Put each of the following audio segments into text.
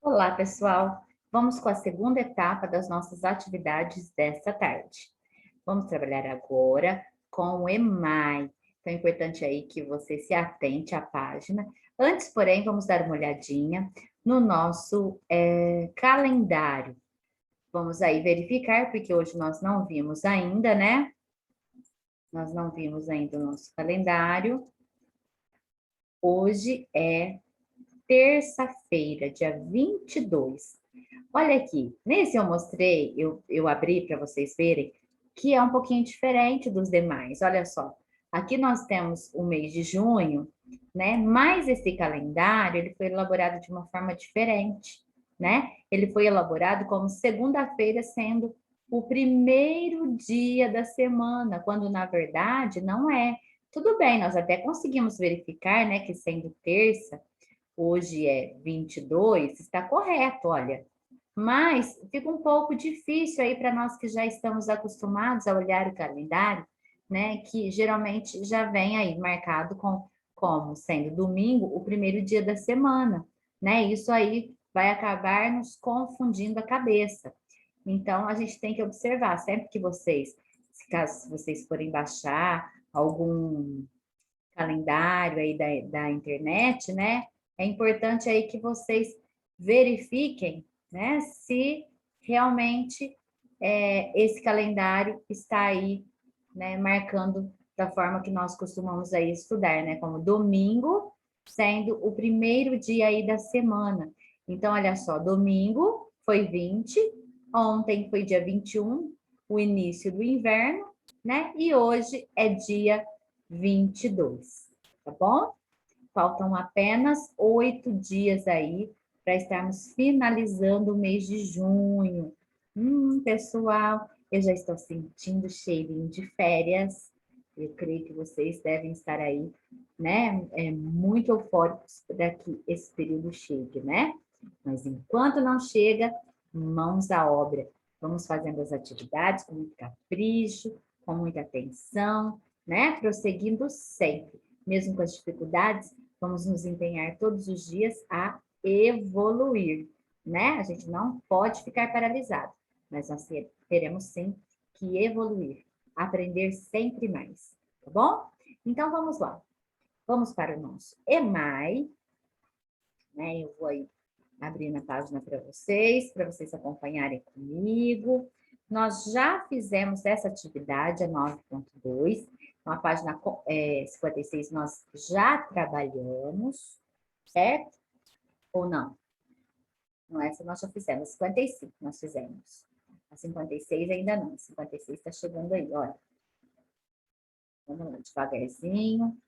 Olá, pessoal! Vamos com a segunda etapa das nossas atividades desta tarde. Vamos trabalhar agora com o EMAI. Então, é importante aí que você se atente à página. Antes, porém, vamos dar uma olhadinha no nosso calendário. Vamos aí verificar, porque hoje nós não vimos ainda, né? Nós não vimos ainda o nosso calendário. Hoje é terça-feira, dia 22. Olha aqui, nesse eu mostrei, eu abri para vocês verem, que é um pouquinho diferente dos demais. Olha só, aqui nós temos o mês de junho, né? Mas esse calendário, ele foi elaborado de uma forma diferente, né? Ele foi elaborado como segunda-feira sendo o primeiro dia da semana, quando na verdade não é. Tudo bem, nós até conseguimos verificar, né, que sendo terça, hoje é 22, está correto, olha. Mas fica um pouco difícil aí para nós que já estamos acostumados a olhar o calendário, né? Que geralmente já vem aí marcado como sendo domingo o primeiro dia da semana, né? Isso aí vai acabar nos confundindo a cabeça. Então, a gente tem que observar, sempre que vocês, caso vocês forem baixar algum calendário aí da internet, né? É importante aí que vocês verifiquem, né? Se realmente esse calendário está aí, né? Marcando da forma que nós costumamos aí estudar, né? Como domingo sendo o primeiro dia aí da semana. Então, olha só, domingo foi 20, ontem foi dia 21, o início do inverno, né? E hoje é dia 22, tá bom? Faltam apenas 8 dias aí para estarmos finalizando o mês de junho. Pessoal, eu já estou sentindo cheirinho de férias. Eu creio que vocês devem estar aí, né? Muito eufóricos para que esse período chegue, né? Mas enquanto não chega, mãos à obra. Vamos fazendo as atividades com muito capricho, com muita atenção, né? Prosseguindo sempre, mesmo com as dificuldades, vamos nos empenhar todos os dias a evoluir, né? A gente não pode ficar paralisado, mas nós teremos sim que evoluir, aprender sempre mais, tá bom? Então vamos lá. Vamos para o nosso EMAI, né? Eu vou aí abrir na página para vocês acompanharem comigo. Nós já fizemos essa atividade, a 9.2, então a página 56 nós já trabalhamos, certo? Ou não? Não, essa nós já fizemos, 55 nós fizemos. A 56 ainda não, a 56 está chegando aí, olha. Vamos lá, devagarzinho.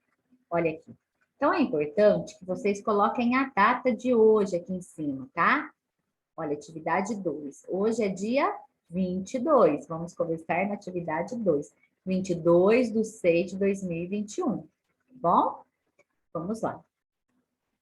Olha aqui. Então, é importante que vocês coloquem a data de hoje aqui em cima, tá? Olha, atividade 2. Hoje é dia 22. Vamos conversar na atividade 2. 22/6/2021. Tá bom? Vamos lá.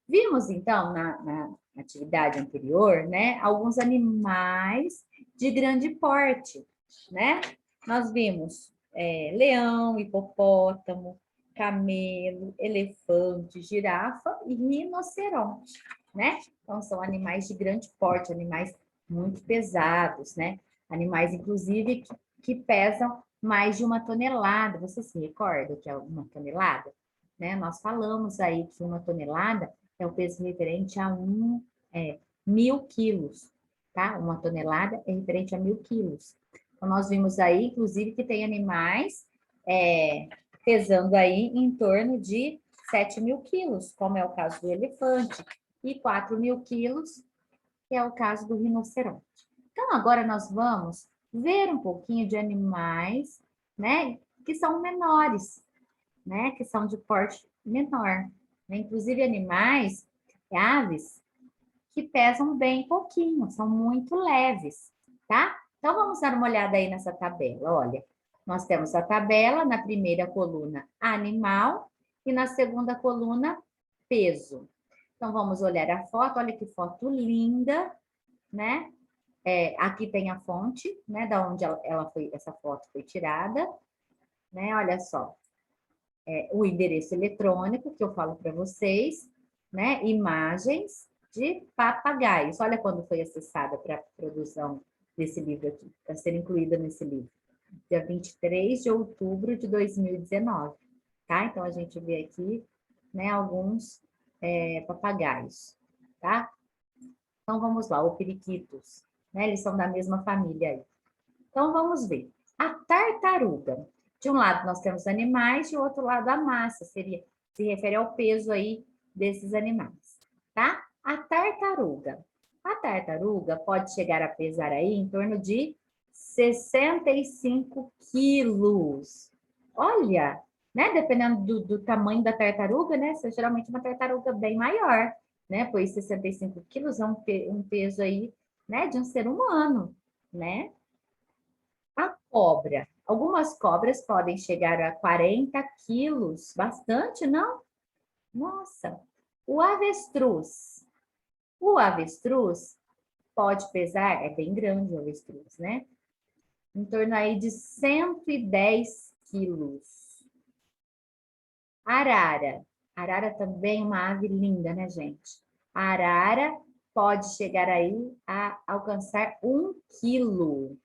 Vimos, então, na atividade anterior, né, alguns animais de grande porte, né? Nós vimos leão, hipopótamo, camelo, elefante, girafa e rinoceronte, né? Então, são animais de grande porte, animais muito pesados, né? Animais, inclusive, que pesam mais de 1 tonelada. Você se recorda que é 1 tonelada? Né? Nós falamos aí que 1 tonelada é o peso referente a 1.000 quilos, tá? 1 tonelada é referente a 1.000 quilos. Então, nós vimos aí, inclusive, que tem animais pesando aí em torno de 7.000 quilos, como é o caso do elefante, e 4.000 quilos, que é o caso do rinoceronte. Então, agora nós vamos ver um pouquinho de animais, né, que são menores, né, que são de porte menor, né? Inclusive animais, aves, que pesam bem pouquinho, são muito leves, tá? Então, vamos dar uma olhada aí nessa tabela, olha. Nós temos a tabela, na primeira coluna, animal, e na segunda coluna, peso. Então, vamos olhar a foto, olha que foto linda, né? Aqui tem a fonte, né, da onde essa foto foi tirada, né? Olha só, o endereço eletrônico que eu falo para vocês, né? Imagens, de papagaios. Olha quando foi acessada para a produção desse livro aqui, para ser incluída nesse livro. Dia 23 de outubro de 2019, tá? Então, a gente vê aqui, né, alguns papagaios, tá? Então, vamos lá, o periquitos, né? Eles são da mesma família aí. Então, vamos ver. A tartaruga. De um lado, nós temos animais, de outro lado, a massa. Se refere ao peso aí desses animais, tá? A tartaruga. A tartaruga pode chegar a pesar aí em torno de 65 quilos. Olha, né? Dependendo do tamanho da tartaruga, né? Geralmente uma tartaruga bem maior, né? Pois 65 quilos é um peso aí, né? De um ser humano, né? A cobra. Algumas cobras podem chegar a 40 quilos. Bastante, não? Nossa. O avestruz. O avestruz pode pesar, é bem grande o avestruz, né? Em torno aí de 110 quilos. Arara. Arara também é uma ave linda, né, gente? A arara pode chegar aí a alcançar 1 quilo,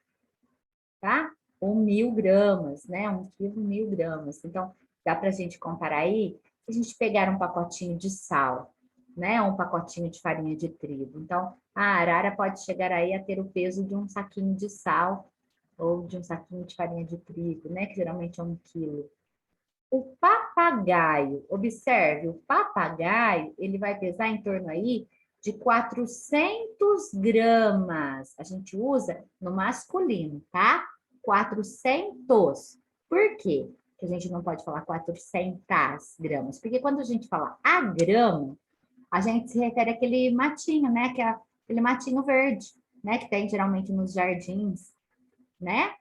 tá? Ou 1.000 gramas, né? 1 quilo, 1.000 gramas. Então, dá para a gente comparar aí, se a gente pegar um pacotinho de sal, né? Um pacotinho de farinha de trigo. Então, a arara pode chegar aí a ter o peso de um saquinho de sal ou de um saquinho de farinha de trigo, né? Que geralmente é 1 quilo. O papagaio, observe, o papagaio, ele vai pesar em torno aí de 400 gramas. A gente usa no masculino, tá? 400. Por quê que a gente não pode falar 400 gramas? Porque quando a gente fala a grama, a gente se refere àquele matinho, né? Que é aquele matinho verde, né? Que tem geralmente nos jardins, né?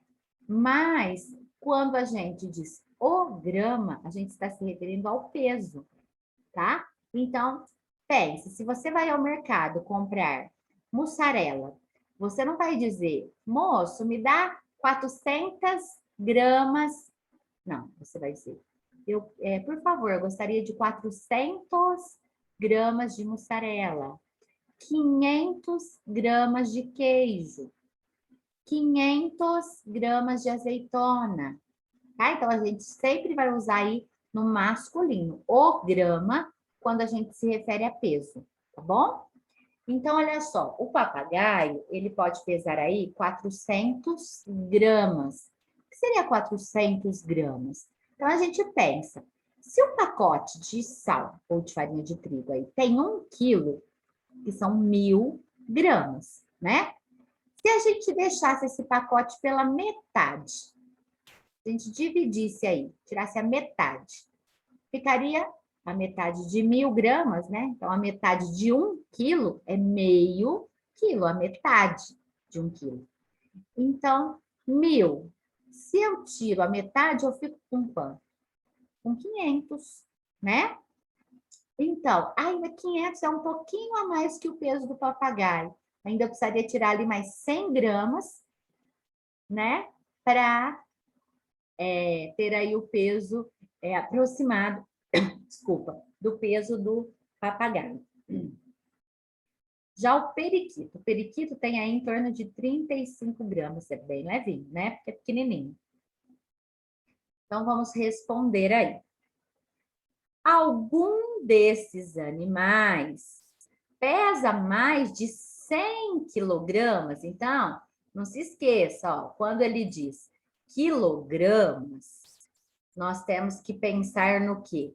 Mas quando a gente diz o grama, a gente está se referindo ao peso, tá? Então, pense, se você vai ao mercado comprar mussarela, você não vai dizer, moço, me dá 400 gramas. Não, você vai dizer, por favor, eu gostaria de 400 gramas de mussarela, 500 gramas de queijo, 500 gramas de azeitona, tá? Então, a gente sempre vai usar aí no masculino, o grama, quando a gente se refere a peso, tá bom? Então, olha só, o papagaio, ele pode pesar aí 400 gramas. O que seria 400 gramas? Então, a gente pensa, se um pacote de sal ou de farinha de trigo aí tem 1 quilo, que são 1.000 gramas, né? Se a gente deixasse esse pacote pela metade, a gente dividisse aí, tirasse a metade, ficaria a metade de 1.000 gramas, né? Então, a metade de 1 quilo é meio quilo, a metade de 1 quilo. Então, 1.000. Se eu tiro a metade, eu fico com quanto? Com 500, né? Então, ainda 500 é um pouquinho a mais que o peso do papagaio. Ainda precisaria tirar ali mais 100 gramas, né? Para ter aí o peso aproximado, desculpa, do peso do papagaio. Já o periquito tem aí em torno de 35 gramas, é bem levinho, né? Porque é pequenininho. Então, vamos responder aí. Algum desses animais pesa mais de 100 quilogramas? Então, não se esqueça, ó, quando ele diz quilogramas, nós temos que pensar no quê?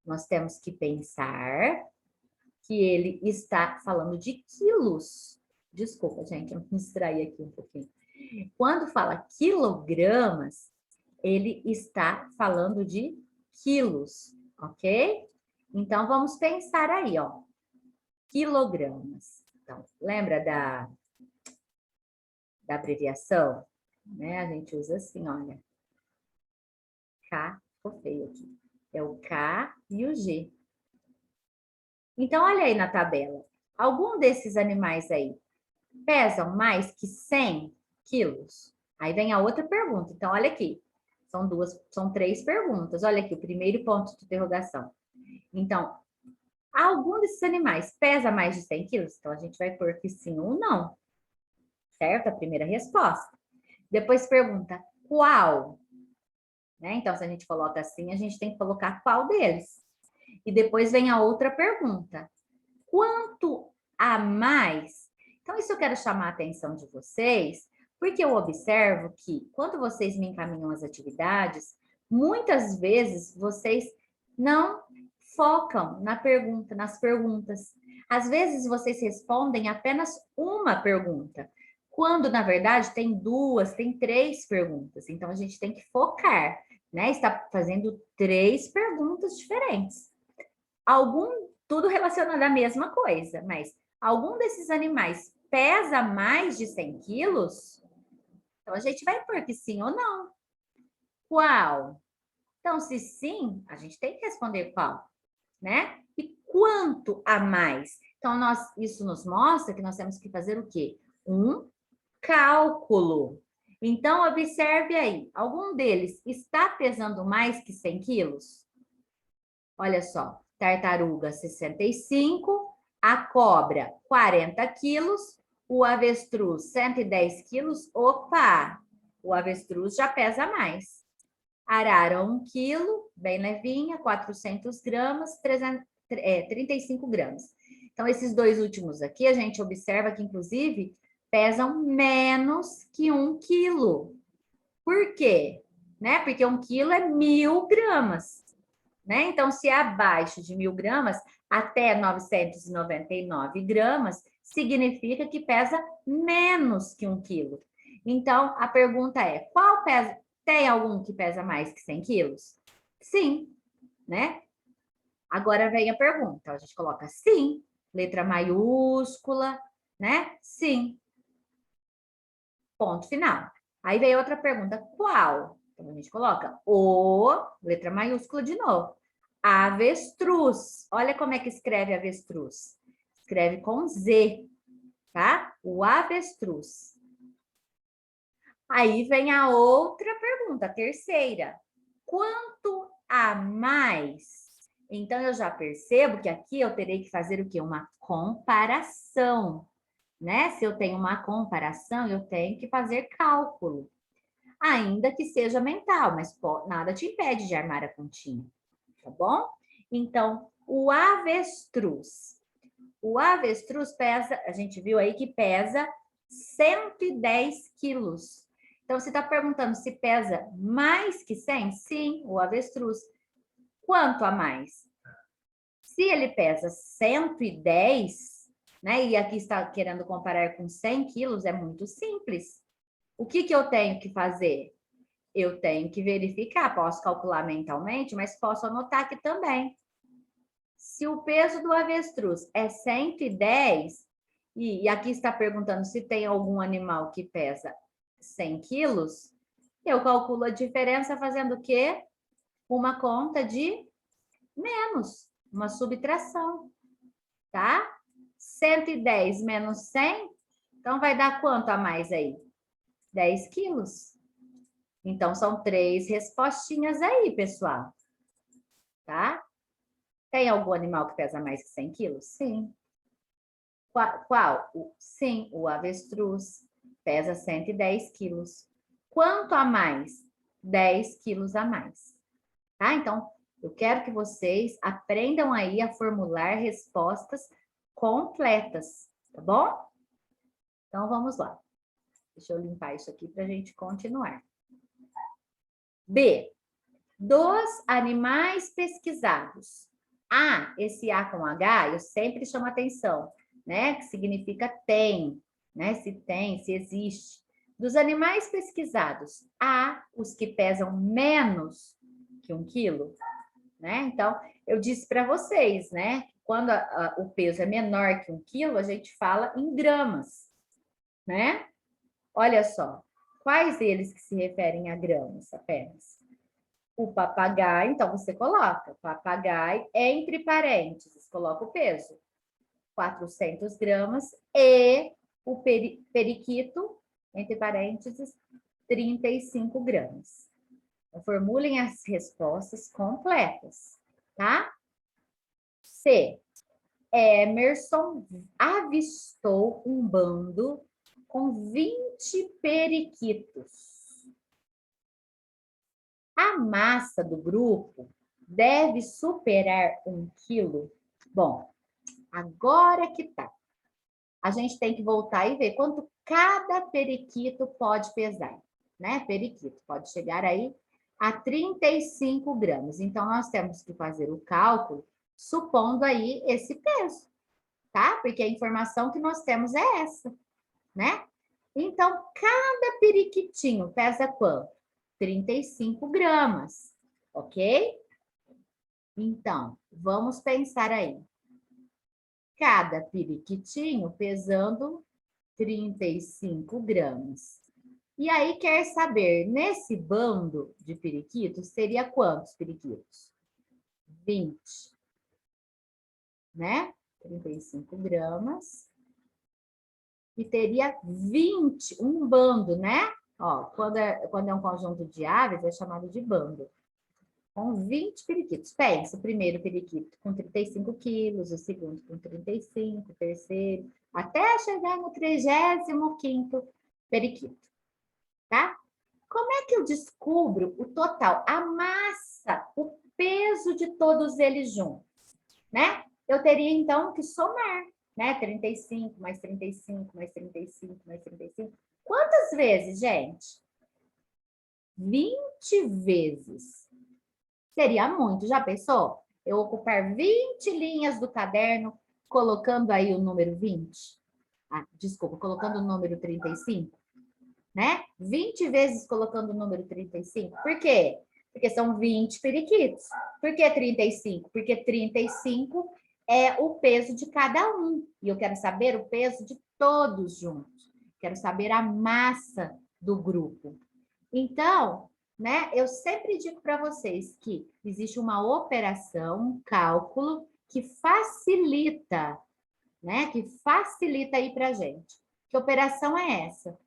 Nós temos que pensar que ele está falando de quilos. Desculpa, gente, eu me distraí aqui um pouquinho. Quando fala quilogramas, ele está falando de quilos, ok? Então, vamos pensar aí, ó. Quilogramas. Então, lembra da abreviação? Né? A gente usa assim, olha. K, ficou feio aqui. É o K e o G. Então, olha aí na tabela. Algum desses animais aí pesam mais que 100 quilos? Aí vem a outra pergunta. Então, olha aqui. São 3 perguntas. Olha aqui, o primeiro ponto de interrogação. Então, Algum desses animais pesa mais de 100 quilos? Então, a gente vai pôr que sim ou não, certo? A primeira resposta. Depois pergunta qual, né? Então, se a gente coloca assim, a gente tem que colocar qual deles. E depois vem a outra pergunta. Quanto a mais? Então, isso eu quero chamar a atenção de vocês, porque eu observo que quando vocês me encaminham as atividades, muitas vezes vocês não focam nas perguntas. Às vezes vocês respondem apenas uma pergunta, quando na verdade tem duas, tem três perguntas. Então a gente tem que focar, né? Está fazendo três perguntas diferentes. Tudo relacionado à mesma coisa, mas algum desses animais pesa mais de 100 quilos? Então a gente vai pôr que sim ou não. Qual? Então, se sim, a gente tem que responder qual, né? E quanto a mais? Então, isso nos mostra que nós temos que fazer o quê? Um cálculo. Então, observe aí, algum deles está pesando mais que 100 quilos? Olha só, tartaruga 65, a cobra 40 quilos, o avestruz 110 quilos. Opa, o avestruz já pesa mais. Arara 1 quilo, bem levinha, 400 gramas, 35 gramas. Então, esses dois últimos aqui, a gente observa que, inclusive, pesam menos que 1 quilo. Por quê? Né? Porque 1 quilo é 1.000 gramas. Né? Então, se é abaixo de 1.000 gramas, até 999 gramas, significa que pesa menos que 1 quilo. Então, a pergunta é, qual pesa? Tem algum que pesa mais que 100 quilos? Sim, né? Agora vem a pergunta, a gente coloca sim, letra maiúscula, né? Sim. Ponto final. Aí vem outra pergunta, qual? Então, a gente coloca o, letra maiúscula de novo. Avestruz. Olha como é que escreve avestruz. Escreve com Z, tá? O avestruz. Aí vem a outra pergunta, a terceira. Quanto a mais? Então, eu já percebo que aqui eu terei que fazer o quê? Uma comparação, né? Se eu tenho uma comparação, eu tenho que fazer cálculo. Ainda que seja mental, mas nada te impede de armar a continha, tá bom? Então, o avestruz. O avestruz pesa, a gente viu aí que pesa 110 quilos. Então, você está perguntando se pesa mais que 100? Sim, o avestruz. Quanto a mais? Se ele pesa 110, né? E aqui está querendo comparar com 100 quilos, é muito simples. O que eu tenho que fazer? Eu tenho que verificar, posso calcular mentalmente, mas posso anotar aqui também. Se o peso do avestruz é 110, e aqui está perguntando se tem algum animal que pesa 100 quilos, eu calculo a diferença fazendo o quê? Uma conta de menos, uma subtração, tá? 110 menos 100, então vai dar quanto a mais aí? 10 quilos. Então, são 3 respostinhas aí, pessoal, tá? Tem algum animal que pesa mais que 100 quilos? Sim. Qual? Sim, o avestruz pesa 110 quilos. Quanto a mais? 10 quilos a mais. Tá? Então, eu quero que vocês aprendam aí a formular respostas completas, tá bom? Então, vamos lá. Deixa eu limpar isso aqui para a gente continuar. B. Dos animais pesquisados. A, esse A com H, eu sempre chamo atenção, né? Que significa tem, né? Se tem, se existe. Dos animais pesquisados, há os que pesam menos que 1 quilo, né? Então, eu disse para vocês, né? Quando o peso é menor que 1 quilo, a gente fala em gramas, né? Olha só, quais deles que se referem a gramas apenas? O papagaio, então você coloca papagaio entre parênteses, coloca o peso, 400 gramas, e o periquito, entre parênteses, 35 gramas. Então, formulem as respostas completas, tá? C. Emerson avistou um bando com 20 periquitos. A massa do grupo deve superar 1 quilo. Bom, agora que tá. A gente tem que voltar e ver quanto cada periquito pode pesar, né? Periquito pode chegar aí a 35 gramas. Então, nós temos que fazer o cálculo supondo aí esse peso, tá? Porque a informação que nós temos é essa, né? Então, cada periquitinho pesa quanto? 35 gramas, ok? Então, vamos pensar aí. Cada periquitinho pesando 35 gramas. E aí, quer saber, nesse bando de periquitos, seria quantos periquitos? 20, né? 35 gramas. E teria 20, um bando, né? Ó, quando é um conjunto de aves, é chamado de bando. Com 20 periquitos. Pensa, o primeiro periquito com 35 quilos, o segundo com 35, o terceiro, até chegar no 35º periquito, tá? Como é que eu descubro o total, a massa, o peso de todos eles juntos, né? Eu teria, então, que somar, né? 35, mais 35, mais 35, mais 35. Quantas vezes, gente? 20 vezes. Seria muito, já pensou? Eu ocupar 20 linhas do caderno, colocando aí o número 20? Ah, desculpa, colocando o número 35, né? 20 vezes colocando o número 35. Por quê? Porque são 20 periquitos. Por que 35? Porque 35 é o peso de cada um. E eu quero saber o peso de todos juntos. Quero saber a massa do grupo. Então, né, eu sempre digo para vocês que existe uma operação, um cálculo que facilita, né, que facilita aí para a gente. Que operação é essa?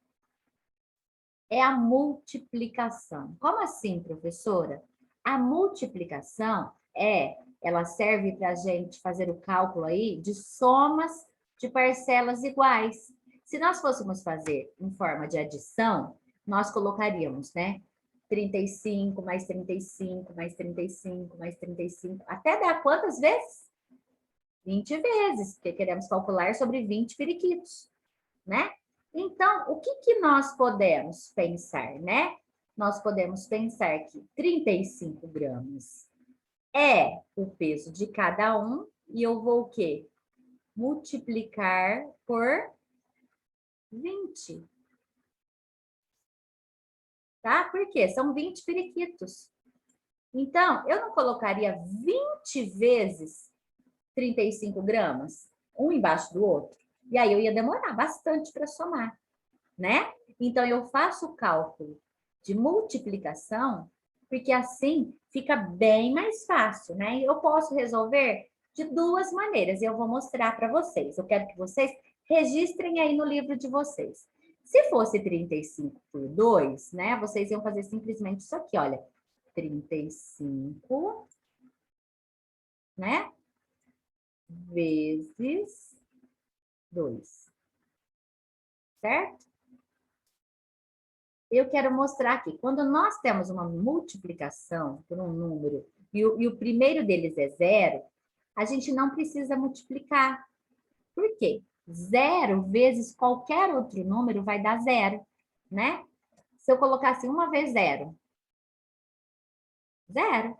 É a multiplicação. Como assim, professora? A multiplicação ela serve para a gente fazer o cálculo aí de somas de parcelas iguais. Se nós fôssemos fazer em forma de adição, nós colocaríamos, né? 35 mais 35 mais 35 mais 35, até dar quantas vezes? 20 vezes, porque queremos calcular sobre 20 periquitos, né? Então, o que nós podemos pensar, né? Nós podemos pensar que 35 gramas é o peso de cada um e eu vou o quê? Multiplicar por 20. Tá? Por quê? São 20 periquitos. Então, eu não colocaria 20 vezes 35 gramas, um embaixo do outro? E aí eu ia demorar bastante para somar, né? Então, eu faço o cálculo de multiplicação, porque assim fica bem mais fácil, né? Eu posso resolver de duas maneiras, e eu vou mostrar para vocês. Eu quero que vocês registrem aí no livro de vocês. Se fosse 35 por 2, né? Vocês iam fazer simplesmente isso aqui, olha. 35, né? Vezes 2, certo? Eu quero mostrar aqui, quando nós temos uma multiplicação por um número e o primeiro deles é 0, a gente não precisa multiplicar. Por quê? 0 vezes qualquer outro número vai dar 0, né? Se eu colocasse 1 vezes 0, 0.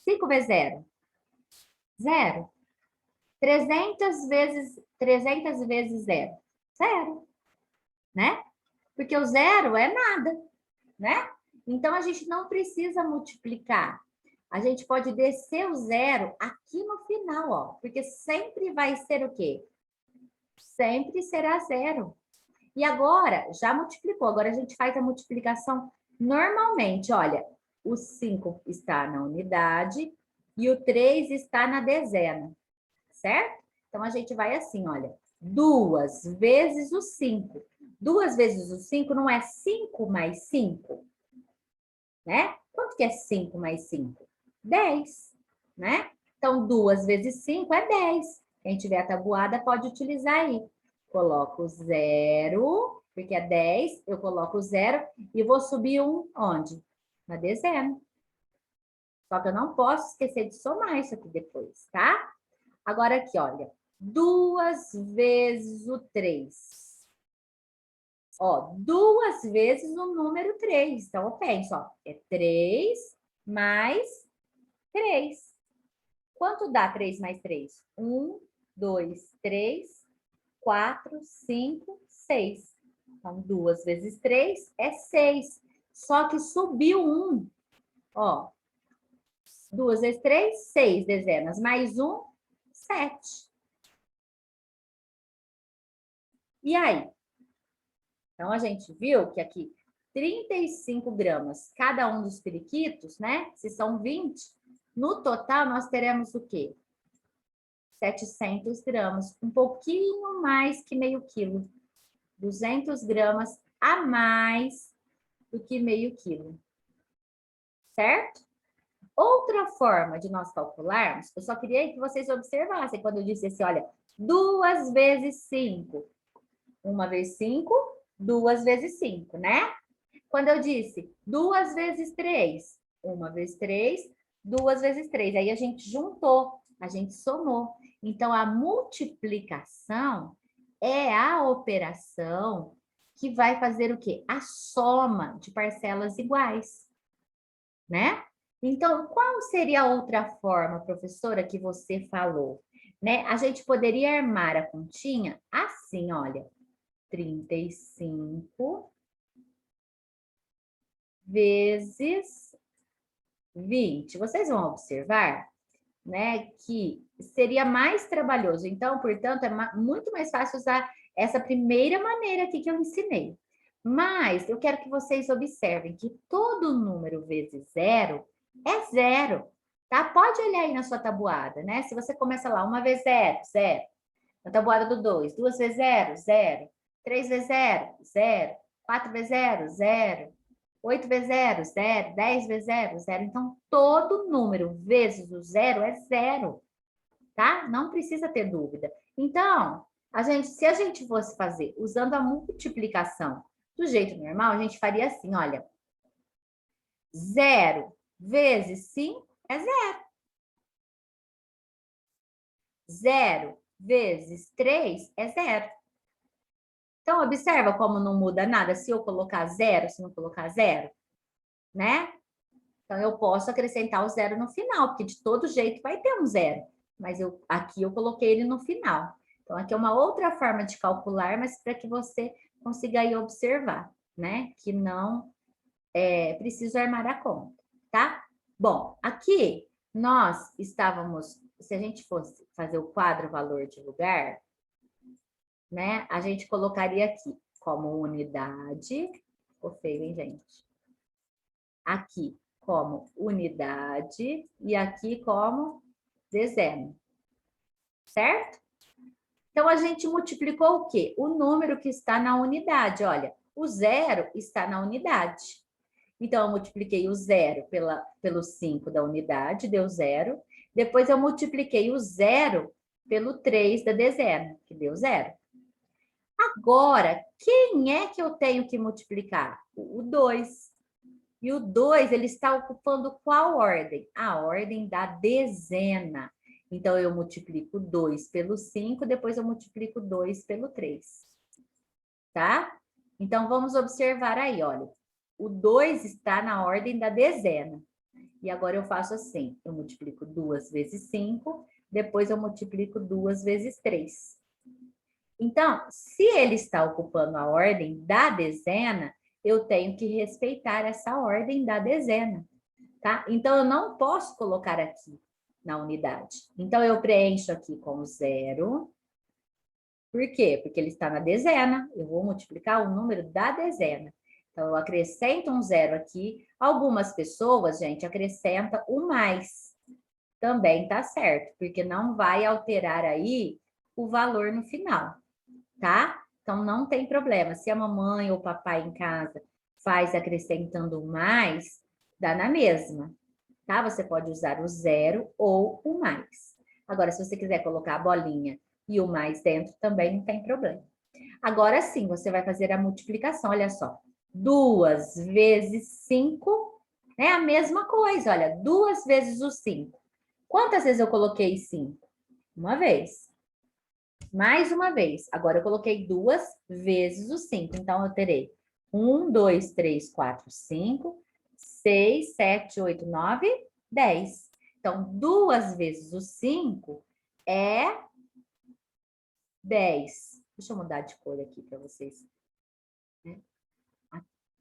5 vezes 0, 0. 300 vezes 0, 0, né? Porque o 0 é nada, né? Então, a gente não precisa multiplicar. A gente pode descer o 0 aqui no final, ó. Porque sempre vai ser o quê? Sempre será 0. E agora, já multiplicou. Agora, a gente faz a multiplicação normalmente. Olha, o 5 está na unidade e o 3 está na dezena, certo? Então, a gente vai assim, olha. 2 vezes o 5. 2 vezes o 5 não é 5 mais 5? Né? Quanto que é 5 mais 5? 10, né? Então, 2 vezes 5 é 10. Quem tiver a tabuada pode utilizar aí. Coloco 0, porque é 10, eu coloco 0 e vou subir um onde? Na dezena. Só que eu não posso esquecer de somar isso aqui depois, tá? Agora aqui, olha. 2 vezes o 3. Ó, 2 vezes o número 3. Então, eu penso, ó, é 3 mais 3. Quanto dá 3 mais 3? 1, 2, 3, 4, 5, 6. Então, 2 vezes 3 é 6. Só que subiu 1. Ó, 2 vezes 3, 6 dezenas. Mais 1, 7. E aí? Então, a gente viu que aqui 35 gramas cada um dos periquitos, né? Se são 20, no total nós teremos o quê? 700 gramas, um pouquinho mais que meio quilo. 200 gramas a mais do que meio quilo. Certo? Outra forma de nós calcularmos, eu só queria que vocês observassem quando eu disse assim, olha, 2 vezes 5. 1 vezes 5, 2 vezes 5, né? Quando eu disse 2 vezes 3, 1 vezes 3, 2 vezes 3. Aí a gente juntou, a gente somou. Então, a multiplicação é a operação que vai fazer o quê? A soma de parcelas iguais, né? Então, qual seria a outra forma, professora, que você falou? Né? A gente poderia armar a continha assim, olha. 35 vezes 20. Vocês vão observar, né, que seria mais trabalhoso. Então, portanto, é muito mais fácil usar essa primeira maneira aqui que eu ensinei. Mas eu quero que vocês observem que todo número vezes zero é zero, tá? Pode olhar aí na sua tabuada, né? Se você começa lá, 1 vezes zero, zero. Na tabuada do 2, 2 vezes zero, zero. 3 vezes zero, zero. 4 vezes zero, zero. 8 vezes zero, zero. 10 vezes zero, zero. Então, todo número vezes o zero é zero, tá? Não precisa ter dúvida. Então, se a gente fosse fazer usando a multiplicação do jeito normal, a gente faria assim, olha. 0 vezes 5 é zero. 0 vezes 3 é zero. Então, observa como não muda nada se eu colocar zero, se não colocar zero, né? Então, eu posso acrescentar o zero no final, porque de todo jeito vai ter um zero. Mas aqui eu coloquei ele no final. Então, aqui é uma outra forma de calcular, mas para que você consiga aí observar, né? Que não é preciso armar a conta, tá? Bom, aqui nós estávamos, se a gente fosse fazer o quadro valor de lugar, né? A gente colocaria aqui como unidade. Ficou feio, hein, gente? Aqui como unidade e aqui como dezena. Certo? Então, a gente multiplicou o quê? O número que está na unidade. Olha, o zero está na unidade. Então, eu multipliquei o zero pelo 5 da unidade, deu zero. Depois, eu multipliquei o zero pelo 3 da dezena, que deu zero. Agora, quem é que eu tenho que multiplicar? O 2. E o 2, ele está ocupando qual ordem? A ordem da dezena. Então, eu multiplico 2 pelo 5, depois eu multiplico 2 pelo 3. Tá? Então, vamos observar aí, olha. O 2 está na ordem da dezena. E agora eu faço assim, eu multiplico 2 vezes 5, depois eu multiplico 2 vezes 3. Então, se ele está ocupando a ordem da dezena, eu tenho que respeitar essa ordem da dezena, tá? Então, eu não posso colocar aqui na unidade. Então, eu preencho aqui com zero. Por quê? Porque ele está na dezena. Eu vou multiplicar o número da dezena. Então, eu acrescento um zero aqui. Algumas pessoas, gente, acrescentam o mais. Também tá certo, porque não vai alterar aí o valor no final, tá? Então, não tem problema. Se a mamãe ou o papai em casa faz acrescentando mais, dá na mesma, tá? Você pode usar o zero ou o mais. Agora, se você quiser colocar a bolinha e o mais dentro, também não tem problema. Agora sim, você vai fazer a multiplicação, olha só. 2 vezes 5 é a mesma coisa, olha, 2 vezes o 5. Quantas vezes eu coloquei 5? Uma vez. Mais uma vez. Agora eu coloquei 2 vezes o 5. Então, eu terei 1, 2, 3, 4, 5, 6, 7, 8, 9, 10. Então, 2 vezes o 5 é 10. Deixa eu mudar de cor aqui para vocês.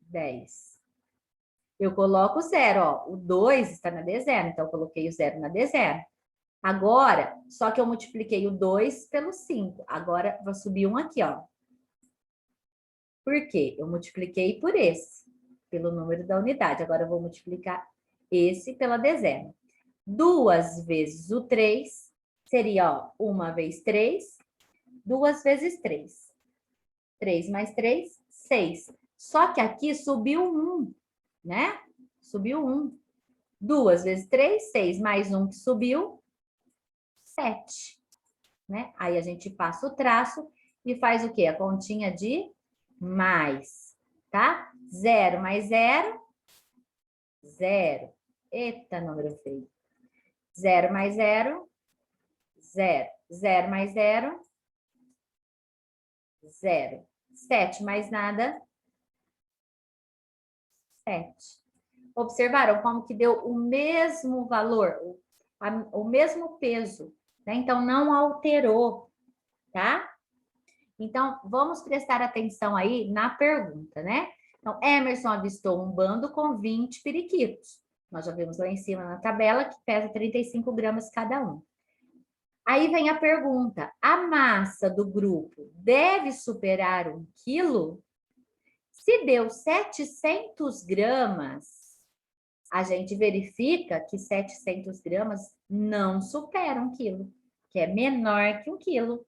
10. Eu coloco o 0, ó. O 2 está na D0, então eu coloquei o 0 na D0. Agora, só que eu multipliquei o 2 pelo 5. Agora, vou subir um aqui, ó. Por quê? Eu multipliquei por esse, pelo número da unidade. Agora, eu vou multiplicar esse pela D0. 2 vezes o 3 seria, ó, 1 vezes 3, 2 vezes 3. 3 mais 3, 6. Só que aqui subiu 1, né? Subiu 1. 2 vezes 3, 6, mais 1 que subiu, 7. Né? Aí a gente passa o traço e faz o quê? A continha de mais, tá? 0 mais 0, 0. Eita, número feio. 0 mais 0, 0. 0 mais 0, 0. 7 mais nada, 7. Observaram como que deu o mesmo valor, o mesmo peso, né? Então, não alterou, tá? Então, vamos prestar atenção aí na pergunta, né? Então, Emerson avistou um bando com 20 periquitos. Nós já vimos lá em cima na tabela que pesa 35 gramas cada um. Aí vem a pergunta, a massa do grupo deve superar 1 quilo? Se deu 700 gramas, a gente verifica que 700 gramas não supera 1 quilo, que é menor que 1 quilo.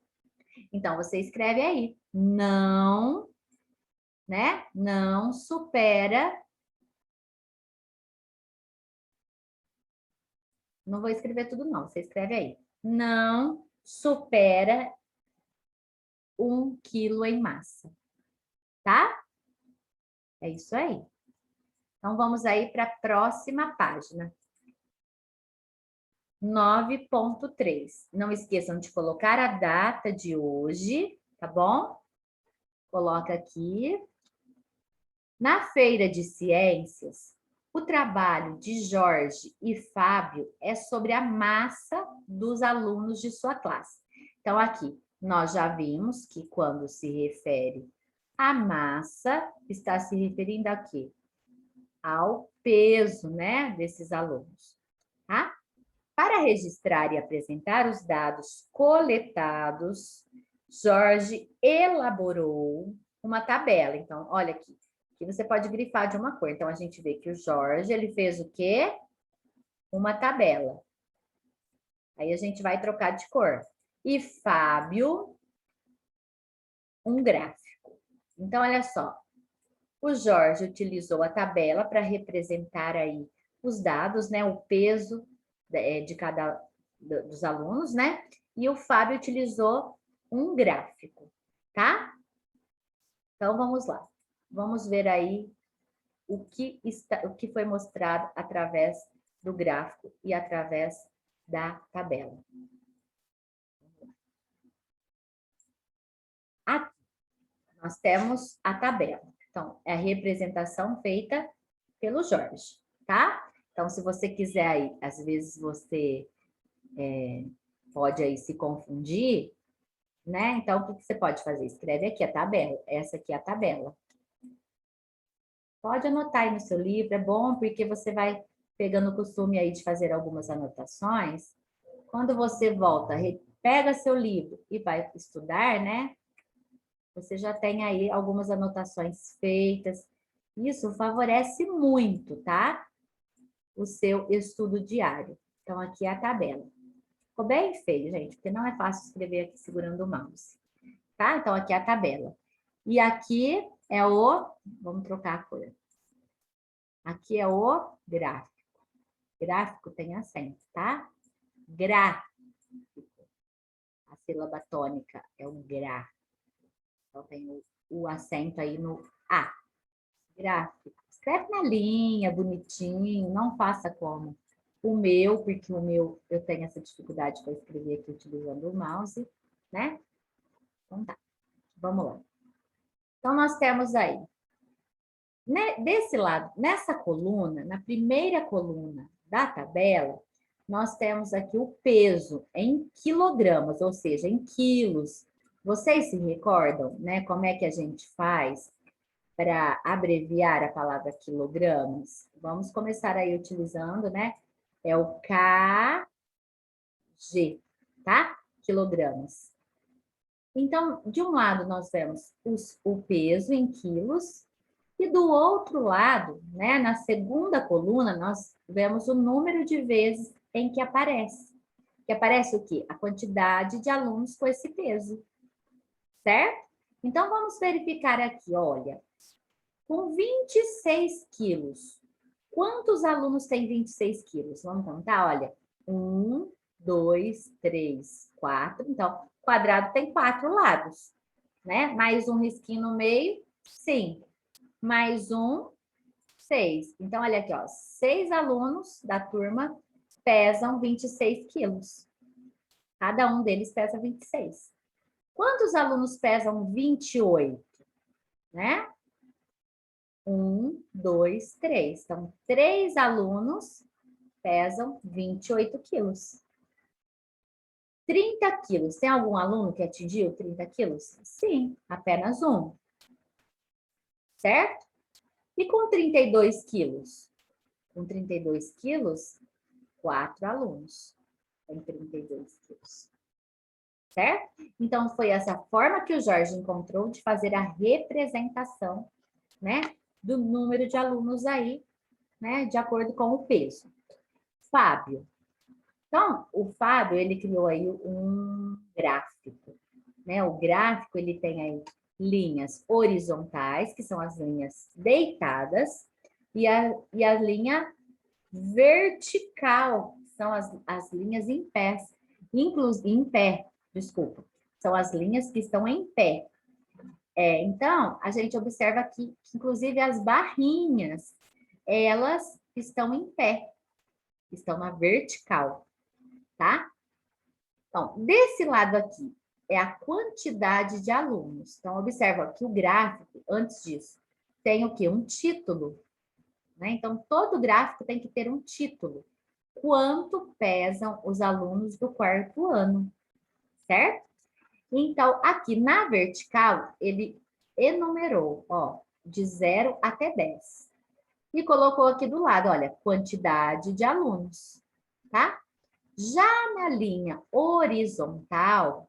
Então, você escreve aí, não, né? Não supera. Não vou escrever tudo, não. Você escreve aí. Não supera 1 quilo em massa, tá? É isso aí. Então, vamos aí para a próxima página. 9.3. Não esqueçam de colocar a data de hoje, tá bom? Coloca aqui. Na feira de ciências, o trabalho de Jorge e Fábio é sobre a massa dos alunos de sua classe. Então, aqui, nós já vimos que quando se refere à massa, está se referindo a quê? Ao peso, né, desses alunos, tá? Para registrar e apresentar os dados coletados, Jorge elaborou uma tabela. Então, olha aqui. Aqui você pode grifar de uma cor. Então, a gente vê que o Jorge, ele fez o quê? Uma tabela. Aí, a gente vai trocar de cor. E Fábio, um gráfico. Então, olha só. O Jorge utilizou a tabela para representar aí os dados, né? O peso de cada dos alunos, né? E o Fábio utilizou um gráfico, tá? Então, vamos lá. Vamos ver aí o que foi mostrado através do gráfico e através da tabela. Aqui, nós temos a tabela. Então, é a representação feita pelo Jorge, tá? Então, se você quiser aí, às vezes você pode aí se confundir, né? Então, o que você pode fazer? Escreve aqui a tabela. Essa aqui é a tabela. Pode anotar aí no seu livro, é bom porque você vai pegando o costume aí de fazer algumas anotações. Quando você volta, pega seu livro e vai estudar, né? Você já tem aí algumas anotações feitas. Isso favorece muito, tá? O seu estudo diário. Então, aqui é a tabela. Ficou bem feio, gente, porque não é fácil escrever aqui segurando o mouse. Tá? Então, aqui é a tabela. E aqui é o... Vamos trocar a cor. Aqui é o gráfico. Gráfico tem acento, tá? Gráfico. A sílaba tônica é o gra. Então, tem o acento aí no A. Gráfico. Escreve na linha, bonitinho, não faça como o meu, porque o meu eu tenho essa dificuldade para escrever aqui utilizando o mouse, né? Então tá, vamos lá. Então, nós temos aí, né, desse lado, nessa coluna, na primeira coluna da tabela, nós temos aqui o peso em quilogramas, ou seja, em quilos. Vocês se recordam, né, como é que a gente faz para abreviar a palavra quilogramas? Vamos começar aí utilizando, né? É o KG, tá? Quilogramas. Então, de um lado, nós temos o peso em quilos, e do outro lado, né, na segunda coluna, nós vemos o número de vezes em que aparece. Que aparece o quê? A quantidade de alunos com esse peso, certo? Então, vamos verificar aqui, olha. Com 26 quilos, quantos alunos têm 26 quilos? Vamos contar, olha. 1, 2, 3, 4. Então, quadrado tem 4 lados, né? Mais um risquinho no meio, 5. Mais um, 6. Então, olha aqui, ó. 6 alunos da turma pesam 26 quilos. Cada um deles pesa 26. Quantos alunos pesam 28? Né? 1, 2, 3. Então, 3 alunos pesam 28 quilos. 30 quilos. Tem algum aluno que atingiu 30 quilos? Sim, apenas um. Certo? E com 32 quilos? Com 32 quilos, 4 alunos. Tem 32 quilos. Certo? Então, foi essa forma que o Jorge encontrou de fazer a representação, né, do número de alunos aí, né, de acordo com o peso. Fábio. Então, o Fábio, ele criou aí um gráfico, né? O gráfico, ele tem aí linhas horizontais, que são as linhas deitadas, e a linha vertical, que são as linhas em pé, inclusive em pé, desculpa, são as linhas que estão em pé. Então, a gente observa aqui que, inclusive, as barrinhas, elas estão em pé, estão na vertical, tá? Então, desse lado aqui é a quantidade de alunos. Então, observa que o gráfico, antes disso, tem o quê? Um título, né? Então, todo gráfico tem que ter um título. Quanto pesam os alunos do quarto ano, certo? Então, aqui na vertical, ele enumerou, ó, de 0 até 10. E colocou aqui do lado, olha, quantidade de alunos, tá? Já na linha horizontal,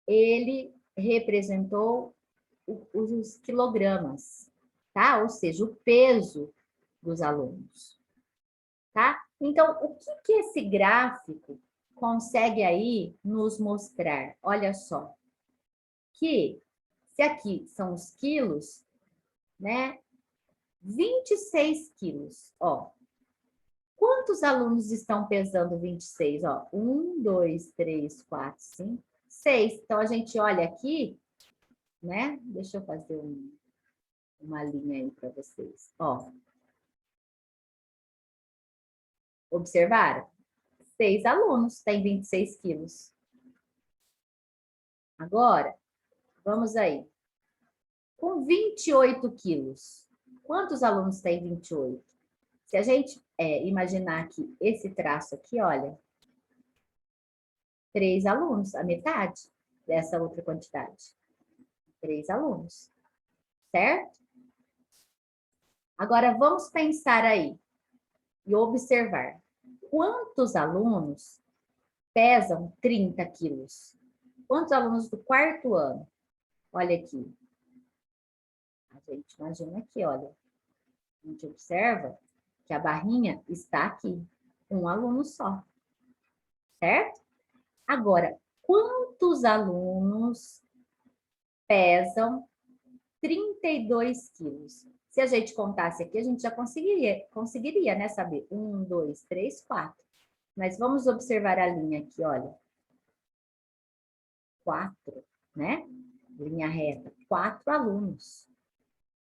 ele representou os quilogramas, tá? Ou seja, o peso dos alunos, tá? Então, o que esse gráfico consegue aí nos mostrar? Olha só, que se aqui são os quilos, né? 26 quilos, ó. Quantos alunos estão pesando 26? Ó, 1, 2, 3, 4, 5, 6. Então, a gente olha aqui, né? Deixa eu fazer uma linha aí para vocês. Ó, observaram? 6 alunos têm 26 quilos. Agora, vamos aí. Com 28 quilos, quantos alunos têm 28? Se a gente imaginar que esse traço aqui, olha, 3 alunos, a metade dessa outra quantidade. 3 alunos, certo? Agora, vamos pensar aí e observar. Quantos alunos pesam 30 quilos? Quantos alunos do quarto ano? Olha aqui. A gente imagina aqui, olha. A gente observa que a barrinha está aqui. Um aluno só. Certo? Agora, quantos alunos pesam 32 quilos? Se a gente contasse aqui, a gente já conseguiria, né? Saber. 1, 2, 3, 4. Mas vamos observar a linha aqui, olha. 4, né? Linha reta, 4 alunos,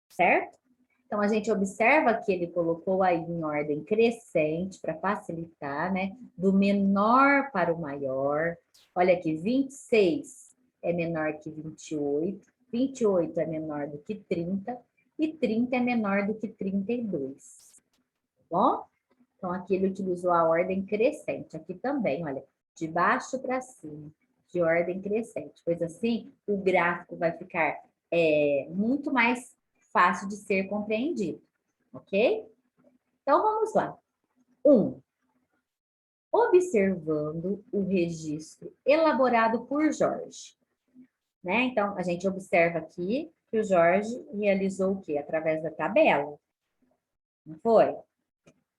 certo? Então, a gente observa que ele colocou aí em ordem crescente para facilitar, né? Do menor para o maior. Olha aqui, 26 é menor que 28, 28 é menor do que 30 e 30 é menor do que 32. Tá bom? Então, aqui ele utilizou a ordem crescente. Aqui também, olha, de baixo para cima, de ordem crescente. Pois assim, o gráfico vai ficar muito mais fácil de ser compreendido, ok? Então, vamos lá. 1. Observando o registro elaborado por Jorge. Né? Então, a gente observa aqui que o Jorge realizou o quê? Através da tabela. Não foi?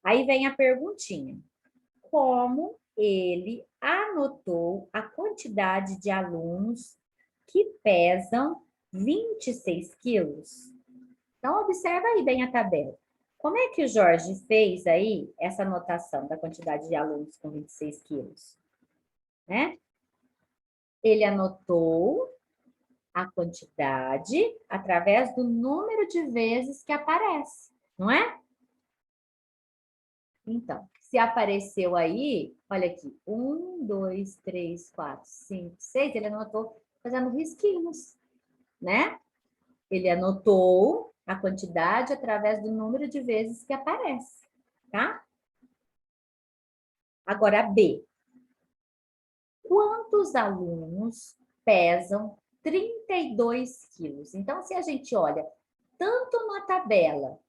Aí vem a perguntinha. Como ele anotou a quantidade de alunos que pesam 26 quilos? Então, observa aí bem a tabela. Como é que o Jorge fez aí essa anotação da quantidade de alunos com 26 quilos? Né? Ele anotou a quantidade através do número de vezes que aparece, não é? Então, se apareceu aí, olha aqui, 1, 2, 3, 4, 5, 6, ele anotou fazendo risquinhos, né? Ele anotou a quantidade através do número de vezes que aparece, tá? Agora, B. Quantos alunos pesam 32 quilos? Então, se a gente olha tanto na tabela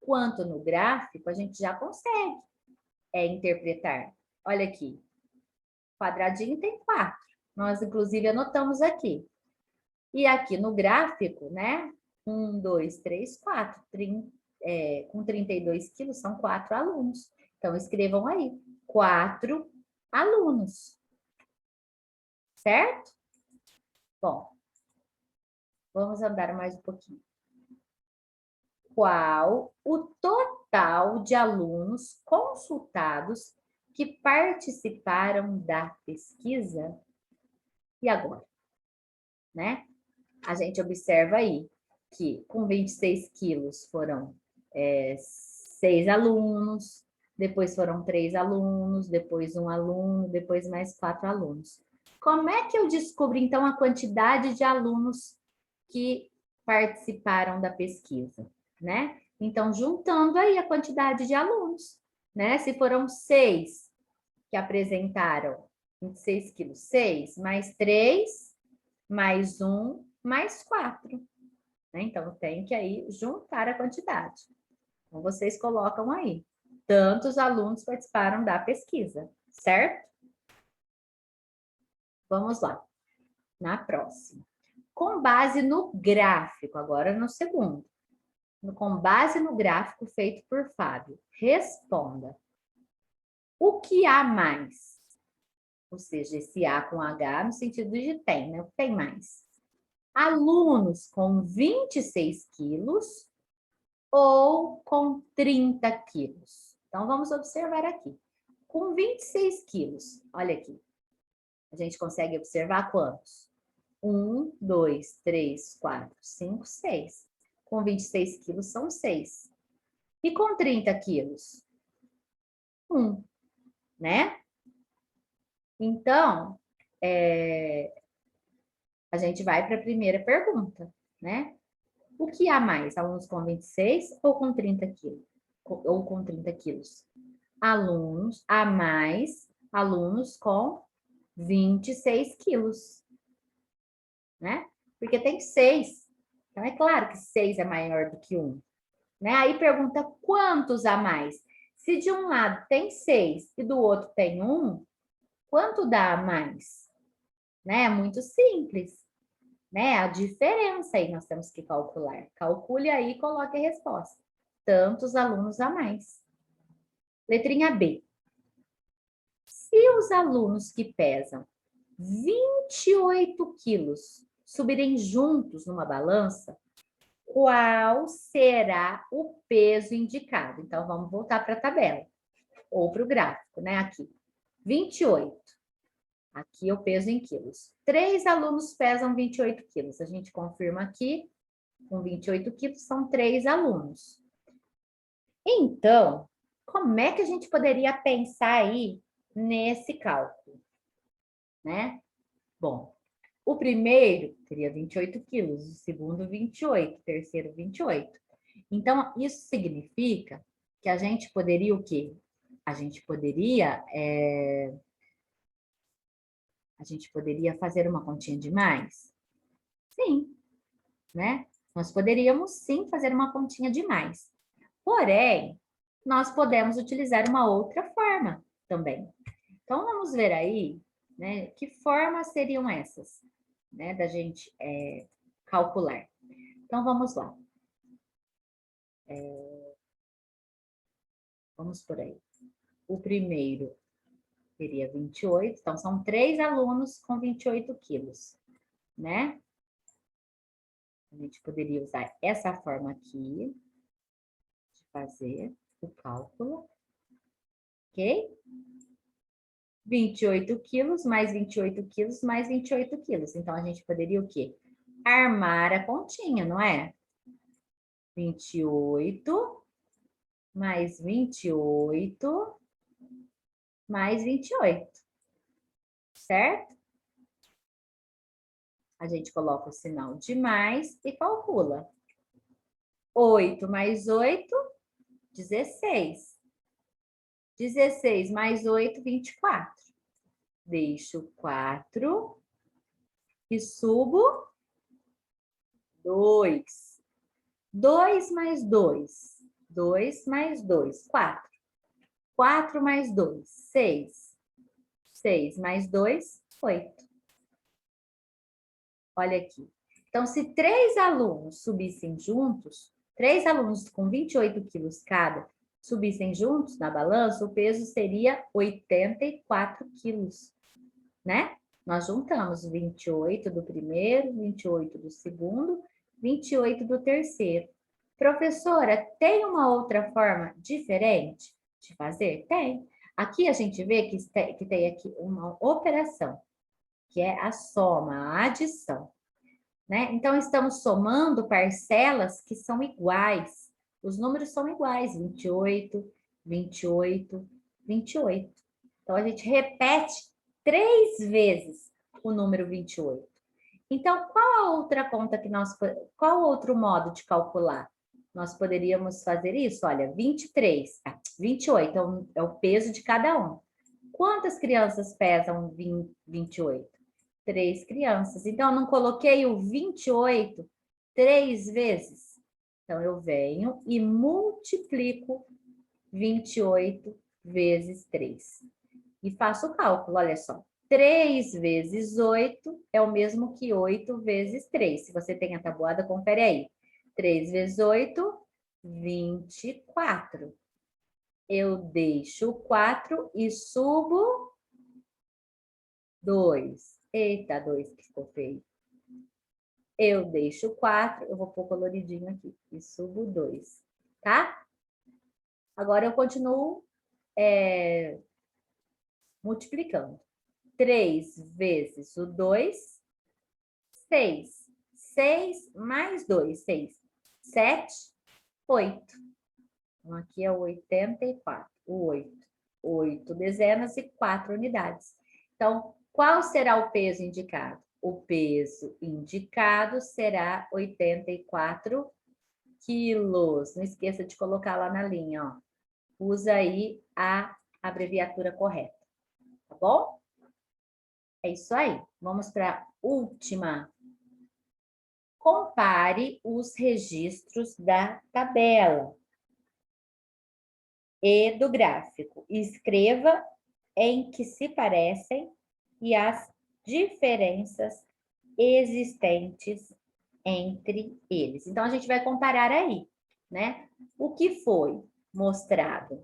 quanto no gráfico, a gente já consegue interpretar. Olha aqui, quadradinho tem 4. Nós, inclusive, anotamos aqui. E aqui no gráfico, né? 1, 2, 3, 4. Com 32 quilos, são 4 alunos. Então, escrevam aí, 4 alunos. Certo? Bom, vamos andar mais um pouquinho. Qual o total de alunos consultados que participaram da pesquisa? E agora? Né? A gente observa aí que com 26 quilos foram 6 alunos, depois foram 3 alunos, depois 1 aluno, depois mais 4 alunos. Como é que eu descubro, então, a quantidade de alunos que participaram da pesquisa, né? Então, juntando aí a quantidade de alunos, né? Se foram 6 que apresentaram 26 quilos, 6 mais 3, mais 1, mais 4. Né? Então, tem que aí juntar a quantidade. Então, vocês colocam aí. Tantos alunos participaram da pesquisa, certo? Vamos lá, na próxima. Com base no gráfico, agora no segundo. Com base no gráfico feito por Fábio, responda. O que há mais? Ou seja, esse A com H no sentido de tem, né? O que tem mais? Alunos com 26 quilos ou com 30 quilos? Então, vamos observar aqui. Com 26 quilos, olha aqui. A gente consegue observar quantos? 1, 2, 3, 4, 5, 6. Com 26 quilos são 6. E com 30 quilos? 1, né? Então, a gente vai para a primeira pergunta, né? O que há mais? Alunos com 26 ou com 30 quilos? Ou com 30 quilos? Alunos, há mais alunos com 26 quilos, né? Porque tem 6. Então, é claro que 6 é maior do que 1. Né? Aí pergunta quantos a mais? Se de um lado tem 6 e do outro tem 1, quanto dá a mais? Né? É muito simples. Né? A diferença aí nós temos que calcular. Calcule aí e coloque a resposta. Tantos alunos a mais. Letrinha B. Se os alunos que pesam 28 quilos subirem juntos numa balança, qual será o peso indicado? Então, vamos voltar para a tabela, ou para o gráfico, né? Aqui. 28. Aqui eu peso em quilos. 3 alunos pesam 28 quilos. A gente confirma aqui, com 28 quilos, são 3 alunos. Então, como é que a gente poderia pensar aí nesse cálculo, né? Bom, o primeiro teria 28 quilos, o segundo 28, o terceiro 28. Então, isso significa que a gente poderia o quê? A gente poderia fazer uma continha de mais? Sim, né? Nós poderíamos sim fazer uma continha de mais. Porém, nós podemos utilizar uma outra forma também. Então, vamos ver aí, né? Que formas seriam essas, né? Da gente calcular. Então, vamos lá. Vamos por aí. O primeiro seria 28. Então, são 3 alunos com 28 quilos, né? A gente poderia usar essa forma aqui de fazer o cálculo, ok? 28 quilos mais 28 quilos mais 28 quilos. Então, a gente poderia o quê? Armar a continha, não é? 28 mais 28 mais 28, certo? A gente coloca o sinal de mais e calcula. 8 mais 8, 16. 16 mais 8, 24. Deixo 4 e subo 2. 2 mais 2. 2 mais 2, 4. 4 mais 2, 6. 6 mais 2, 8. Olha aqui. Então, se 3 alunos subissem juntos, 3 alunos com 28 quilos cada, subissem juntos na balança, o peso seria 84 quilos, né? Nós juntamos 28 do primeiro, 28 do segundo, 28 do terceiro. Professora, tem uma outra forma diferente de fazer? Tem. Aqui a gente vê que tem aqui uma operação, que é a soma, a adição, né? Então, estamos somando parcelas que são iguais. Os números são iguais, 28, 28, 28. Então, a gente repete 3 vezes o número 28. Então, qual a outra conta qual outro modo de calcular? Nós poderíamos fazer isso, olha, 28 é o peso de cada um. Quantas crianças pesam 28? 3 crianças. Então, eu não coloquei o 28 3 vezes. Então, eu venho e multiplico 28 vezes 3. E faço o cálculo, olha só. 3 vezes 8 é o mesmo que 8 vezes 3. Se você tem a tabuada, confere aí. 3 vezes 8, 24. Eu deixo 4 e subo 2. Eita, 2 que ficou feio. Eu deixo 4, eu vou pôr coloridinho aqui. E subo 2, tá? Agora eu continuo multiplicando. 3 vezes o 2, 6. 6 mais 2, 6. 7, 8. Então, aqui é o 84, o 8. 8 dezenas e 4 unidades. Então, qual será o peso indicado? O peso indicado será 84 quilos. Não esqueça de colocar lá na linha, ó. Usa aí a abreviatura correta, tá bom? É isso aí. Vamos para a última. Compare os registros da tabela e do gráfico. Escreva em que se parecem e as diferenças existentes entre eles. Então, a gente vai comparar aí, né? O que foi mostrado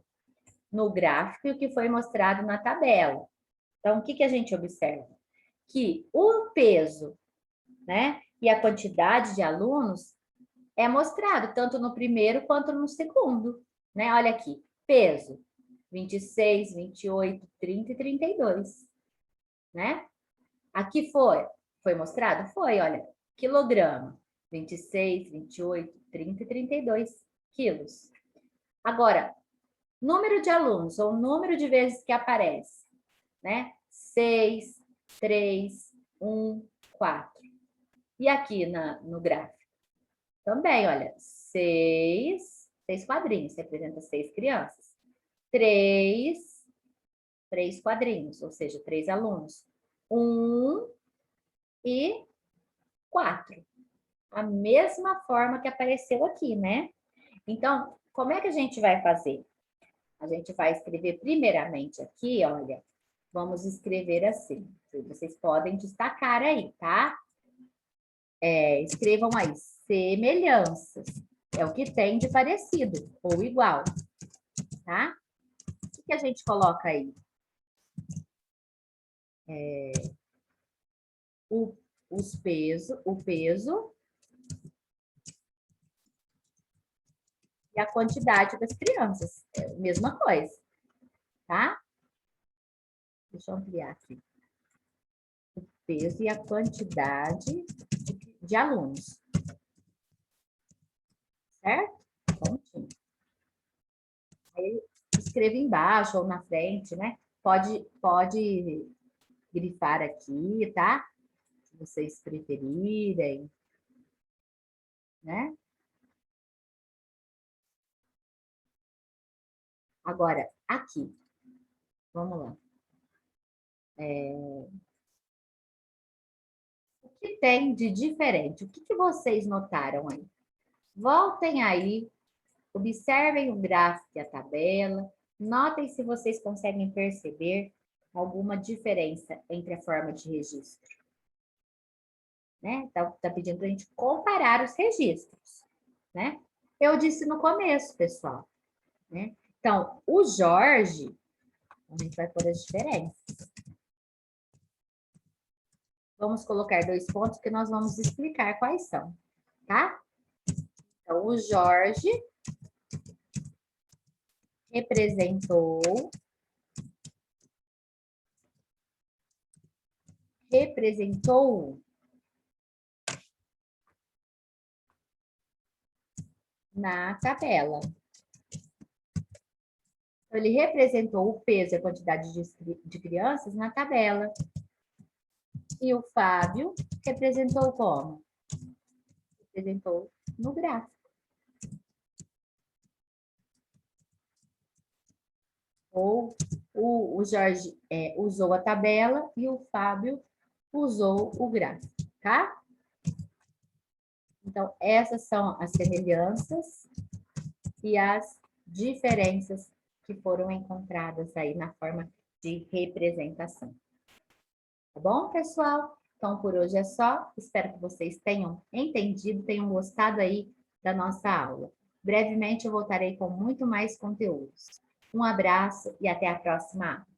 no gráfico e o que foi mostrado na tabela. Então, o que a gente observa? Que o peso, né, e a quantidade de alunos é mostrado tanto no primeiro quanto no segundo, né? Olha aqui, peso. 26, 28, 30 e 32, né? Aqui foi mostrado? Foi, olha, quilograma, 26, 28, 30 e 32 quilos. Agora, número de alunos, ou número de vezes que aparece, né? 6, 3, 1, 4. E aqui no gráfico? Também, olha, 6 quadrinhos, representa 6 crianças. 3 quadrinhos, ou seja, 3 alunos. 1 e 4. A mesma forma que apareceu aqui, né? Então, como é que a gente vai fazer? A gente vai escrever primeiramente aqui, olha, vamos escrever assim. Vocês podem destacar aí, tá? Escrevam aí, semelhanças. É o que tem de parecido ou igual, tá? O que a gente coloca aí? O peso e a quantidade das crianças. É a mesma coisa, tá? Deixa eu ampliar aqui. O peso e a quantidade de alunos. Certo? Pontinho. Aí escreva embaixo ou na frente, né? Pode grifar aqui, tá? Se vocês preferirem, né? Agora, aqui. Vamos lá. O que tem de diferente? O que vocês notaram aí? Voltem aí, observem o gráfico e a tabela, notem se vocês conseguem perceber alguma diferença entre a forma de registro. Né? Tá pedindo para a gente comparar os registros, né? Eu disse no começo, pessoal, né? Então, o Jorge, a gente vai pôr as diferenças. Vamos colocar 2 pontos que nós vamos explicar quais são, tá? Então, o Jorge representou na tabela. Então, ele representou o peso e a quantidade de crianças na tabela. E o Fábio representou como? Representou no gráfico. Ou o Jorge usou a tabela e o Fábio usou o gráfico, tá? Então, essas são as semelhanças e as diferenças que foram encontradas aí na forma de representação. Tá bom, pessoal? Então, por hoje é só. Espero que vocês tenham entendido, tenham gostado aí da nossa aula. Brevemente eu voltarei com muito mais conteúdos. Um abraço e até a próxima aula.